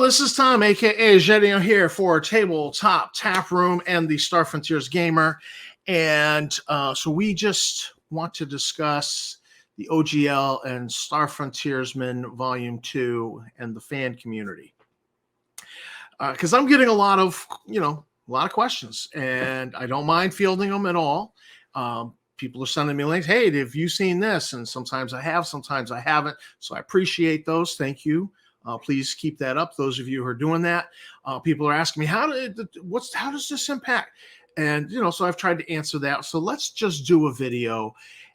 Hello, this is Tom, aka Jeddio, here for Tabletop Tap Room and the Star Frontiers Gamer. And so we just want to discuss the OGL and Star Frontiersman Volume 2 and the fan community. Because I'm getting a lot of questions, and I don't mind fielding them at all. People are sending me links. Hey, have you seen this? And sometimes I have, sometimes I haven't. So I appreciate those. Thank you. Please keep that up. Those of you who are doing that, people are asking me, how does this impact? And, so I've tried to answer that. So let's just do a video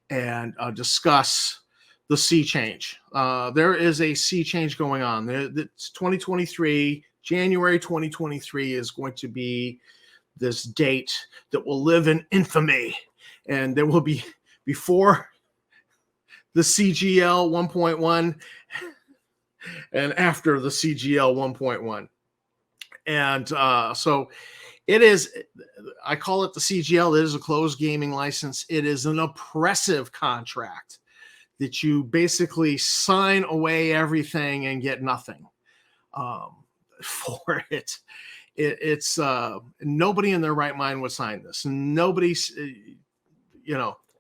and discuss the sea change. There is a sea change going on. It's 2023, January 2023 is going to be this date that will live in infamy. And there will be before the CGL 1.1 and after the CGL 1.1. And so it is, I call it the CGL. It is a closed gaming license. It is an oppressive contract that you basically sign away everything and get nothing for it. It's nobody in their right mind would sign this. Nobody's,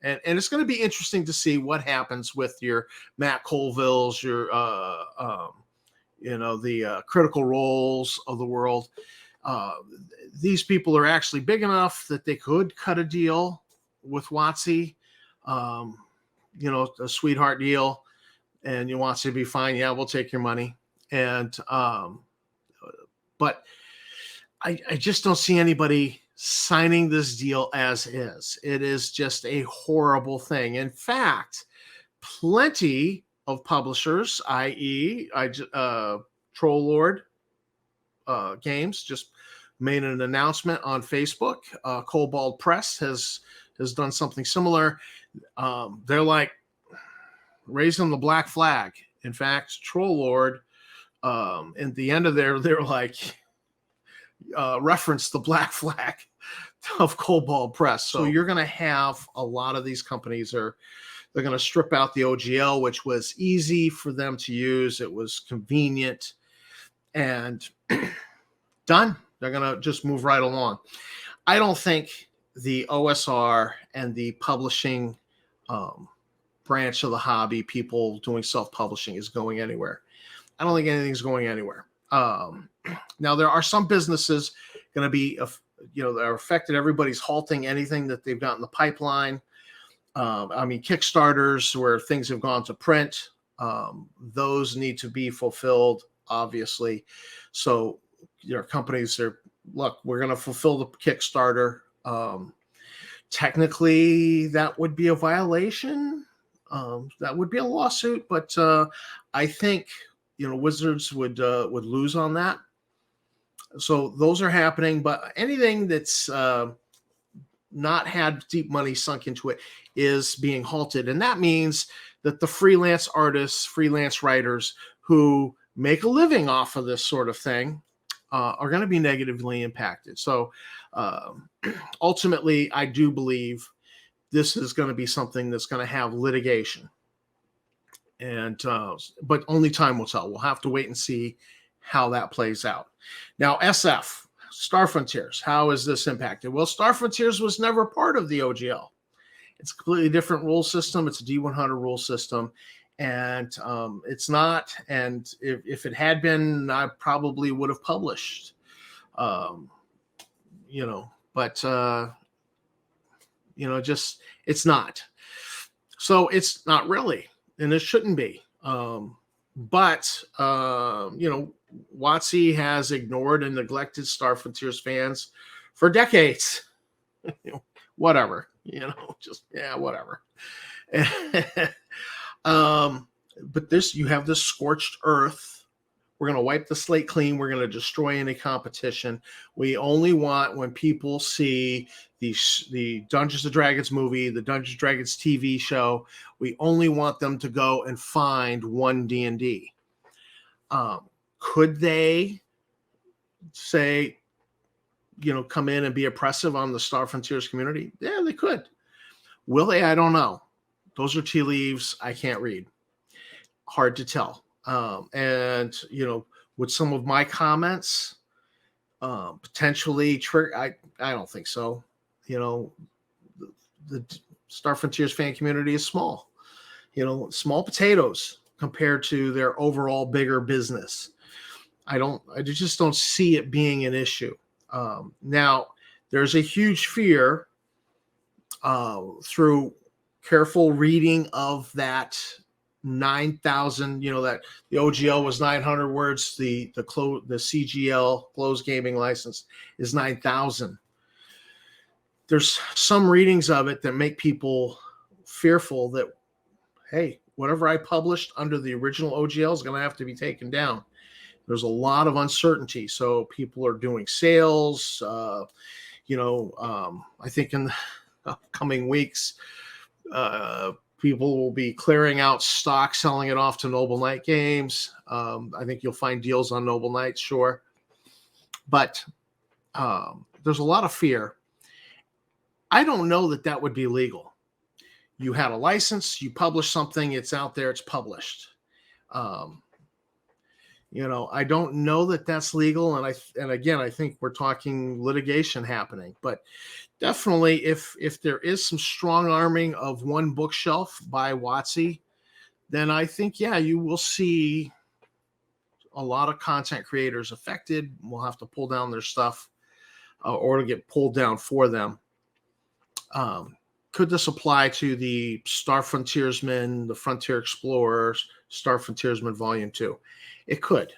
and it's going to be interesting to see what happens with your Matt Colvilles, your, the Critical Roles of the world. These people are actually big enough that they could cut a deal with WotC, a sweetheart deal, and you want to be fine. Yeah, we'll take your money. And, but I just don't see anybody signing this deal as is. It is just a horrible thing. In fact, plenty of publishers, i.e. Troll Lord Games, just made an announcement on Facebook. Cobalt Press has done something similar. They're like raising the black flag. In fact, Troll Lord, at the end of they're like, reference the black flag of Cobalt Press. So you're going to have a lot of these companies they're going to strip out the OGL, which was easy for them to use. It was convenient and done. They're going to just move right along. I don't think the OSR and the publishing branch of the hobby, people doing self-publishing, is going anywhere. I don't think anything's going anywhere. Now, there are some businesses going to be, that are affected. Everybody's halting anything that they've got in the pipeline. Kickstarters where things have gone to print, those need to be fulfilled, obviously. So, companies are, look, we're going to fulfill the Kickstarter. Technically, that would be a violation. That would be a lawsuit, but I think Wizards would lose on that. So those are happening, but anything that's not had deep money sunk into it is being halted. And that means that the freelance artists, freelance writers who make a living off of this sort of thing are going to be negatively impacted. So ultimately, I do believe this is going to be something that's going to have litigation. And but only time will tell. We'll have to wait and see how that plays out. Now, SF, Star Frontiers, how is this impacted? Well, Star Frontiers was never part of the OGL. It's a completely different rule system. It's a D100 rule system, and it's not. And if it had been, I probably would have published. Just it's not. So it's not really. And it shouldn't be. But WotC has ignored and neglected Star Frontiers fans for decades. Whatever, whatever. But you have this scorched earth. We're going to wipe the slate clean. We're going to destroy any competition. We only want, when people see the Dungeons & Dragons movie, the Dungeons & Dragons TV show, we only want them to go and find one D&D. Could they say, come in and be oppressive on the Star Frontiers community? Yeah, they could. Will they? I don't know. Those are tea leaves I can't read. Hard to tell. Would some of my comments potentially trigger? I don't think so. You know, the Star Frontiers fan community is small. You know, small potatoes compared to their overall bigger business. I just don't see it being an issue. Now, there's a huge fear through careful reading of that 9,000, you know, that the OGL was 900 words, the CGL closed gaming license is 9,000. There's some readings of it that make people fearful that, hey, whatever I published under the original OGL is going to have to be taken down. There's a lot of uncertainty, so people are doing sales. I think in the upcoming weeks, people will be clearing out stock, selling it off to Noble Knight Games. I think you'll find deals on Noble Knight, sure. But there's a lot of fear. I don't know that would be legal. You had a license, you publish something, it's out there, it's published. I don't know that that's legal. And again, I think we're talking litigation happening, but definitely if there is some strong arming of one bookshelf by WotC, then I think, yeah, you will see a lot of content creators affected. Will have to pull down their stuff or to get pulled down for them. Could this apply to the Star Frontiersman, the Frontier Explorers, Star Frontiersman Volume 2? It could.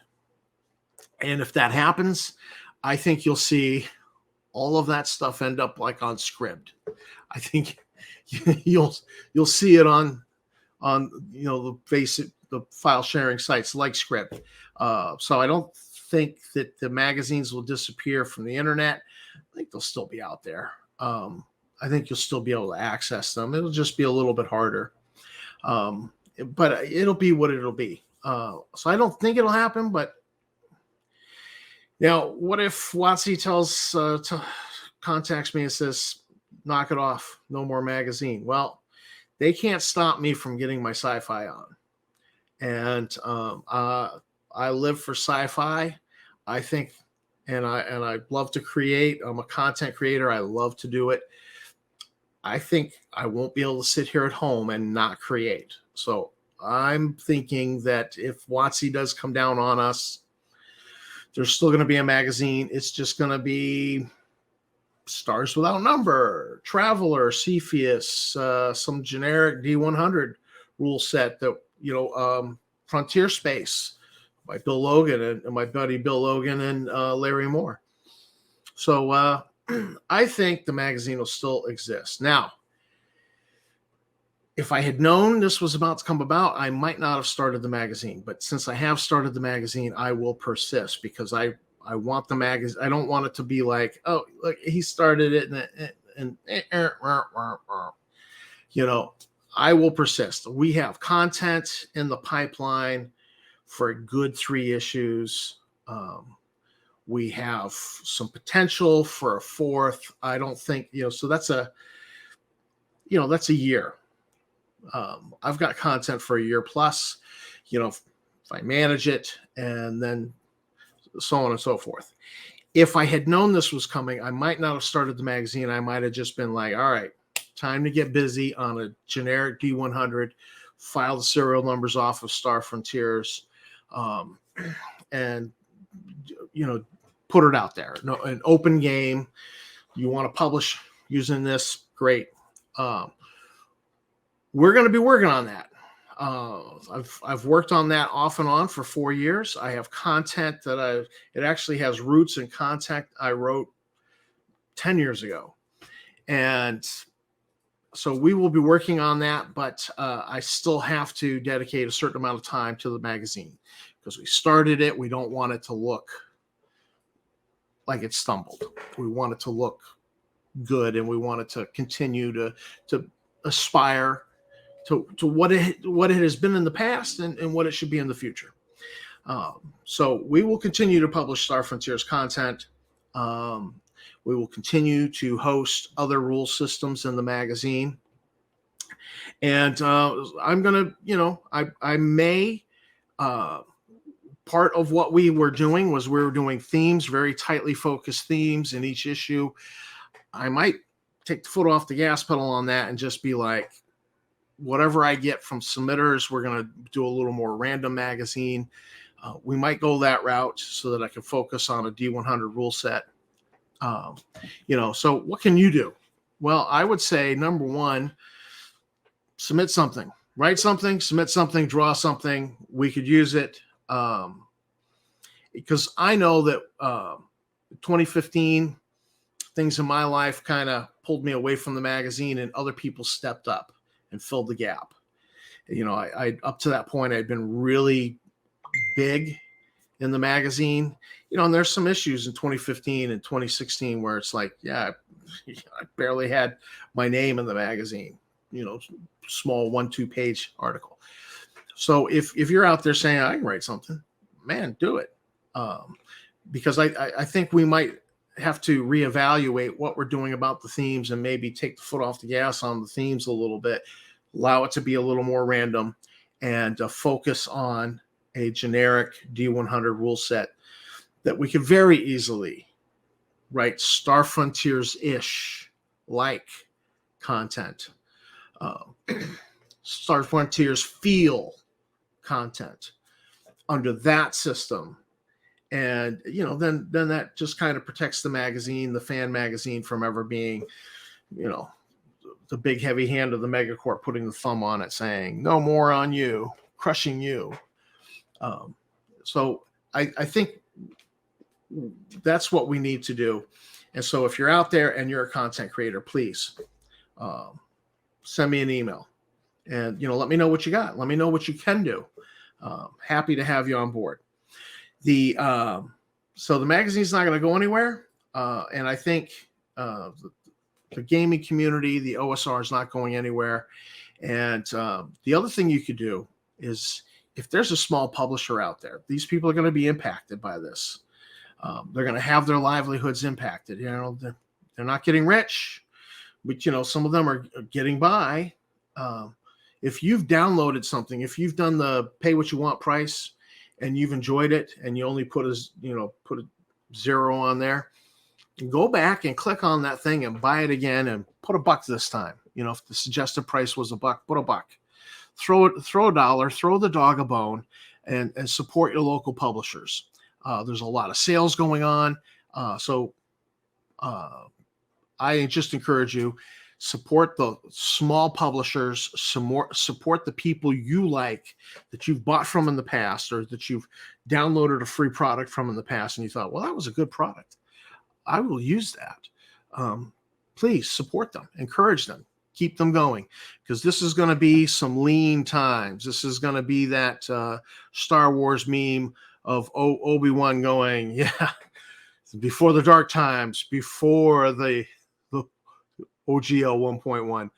And if that happens, I think you'll see all of that stuff end up like on Scribd. I think you'll see it on the file sharing sites like Scribd. So I don't think that the magazines will disappear from the internet. I think they'll still be out there. I think you'll still be able to access them. It'll just be a little bit harder. But it'll be what it'll be. So I don't think it'll happen, but now what if WotC contacts me and says, knock it off, no more magazine? Well, they can't stop me from getting my sci-fi on. And I live for sci-fi. I think, and I love to create. I'm a content creator. I love to do it. I think I won't be able to sit here at home and not create. So I'm thinking that if WotC does come down on us, there's still going to be a magazine. It's just going to be Stars Without Number, Traveler, Cepheus, some generic D100 rule set that, Frontier Space by Bill Logan and my buddy Bill Logan and Larry Moore. So I think the magazine will still exist. Now, if I had known this was about to come about, I might not have started the magazine. But since I have started the magazine, I will persist because I want the magazine. I don't want it to be like, oh, look, he started it and I will persist. We have content in the pipeline for a good 3 issues. We have some potential for a 4th. I don't think, so that's a year. I've got content for a year plus, if I manage it, and then so on and so forth. If I had known this was coming, I might not have started the magazine. I might have just been like, all right, time to get busy on a generic D100, file the serial numbers off of Star Frontiers, and, put it out there. No, an open game. You want to publish using this? Great. We're going to be working on that. I've worked on that off and on for 4 years. I have content that it actually has roots in content I wrote 10 years ago. And so we will be working on that, but I still have to dedicate a certain amount of time to the magazine because we started it. We don't want it to look like it stumbled. We want it to look good, and we want it to continue to aspire to what it has been in the past and what it should be in the future. So we will continue to publish Star Frontiers content. We will continue to host other rule systems in the magazine. And I'm going to, I may part of what we were doing was we were doing themes, very tightly focused themes in each issue. I might take the foot off the gas pedal on that and just be like, whatever I get from submitters, we're going to do a little more random magazine. We might go that route so that I can focus on a D100 rule set. So what can you do? Well, I would say, number one, submit something, write something, submit something, draw something. We could use it. Because I know that 2015, things in my life kind of pulled me away from the magazine, and other people stepped up and filled the gap. I up to that point, I'd been really big in the magazine, and there's some issues in 2015 and 2016 where it's like, I barely had my name in the magazine, small 1-2 page article. So if you're out there saying I can write something, man, do it. Because I think we might have to reevaluate what we're doing about the themes and maybe take the foot off the gas on the themes a little bit, allow it to be a little more random, and focus on a generic D100 rule set that we could very easily write Star Frontiers-ish like content, Star Frontiers feel content under that system. And, then that just kind of protects the magazine, the fan magazine, from ever being, the big heavy hand of the megacorp putting the thumb on it saying, no more on you, crushing you. So I think that's what we need to do. And so if you're out there and you're a content creator, please send me an email and, let me know what you got. Let me know what you can do. Happy to have you on board. So the magazine's not going to go anywhere. And I think the gaming community, the OSR, is not going anywhere. And the other thing you could do is, if there's a small publisher out there, these people are going to be impacted by this. They're going to have their livelihoods impacted. They're not getting rich, but some of them are getting by. If you've downloaded something, if you've done the pay what you want price and you've enjoyed it, and you only put a 0 on there, go back and click on that thing and buy it again and put $1 this time. If the suggested price was $1, put $1. Throw $1, throw the dog a bone, and support your local publishers. There's a lot of sales going on. So I just encourage you, support the small publishers, support the people you like, that you've bought from in the past, or that you've downloaded a free product from in the past and you thought, well, that was a good product, I will use that. Please support them, encourage them, keep them going, because this is going to be some lean times. This is going to be that Star Wars meme of Obi-Wan going, before the dark times, before the OGL 1.1.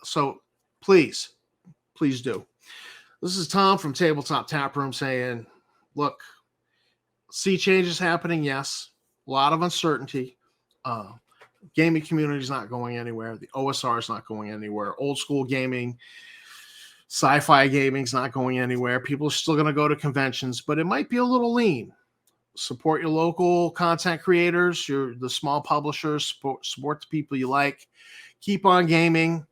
So please do. This is Tom from Tabletop Tap Room saying, look, sea change is happening. Yes. A lot of uncertainty. Gaming community is not going anywhere. The OSR is not going anywhere. Old school gaming, sci-fi gaming is not going anywhere. People are still going to go to conventions, but it might be a little lean. Support your local content creators, the small publishers, support the people you like. Keep on gaming.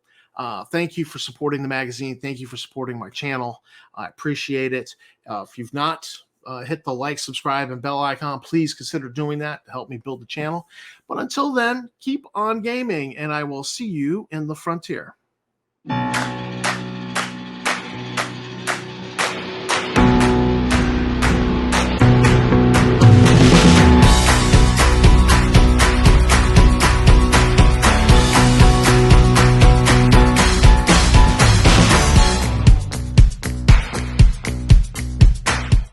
Thank you for supporting the magazine. Thank you for supporting my channel. I appreciate it. If you've not hit the like, subscribe, and bell icon, please consider doing that to help me build the channel. But until then, keep on gaming, and I will see you in the frontier.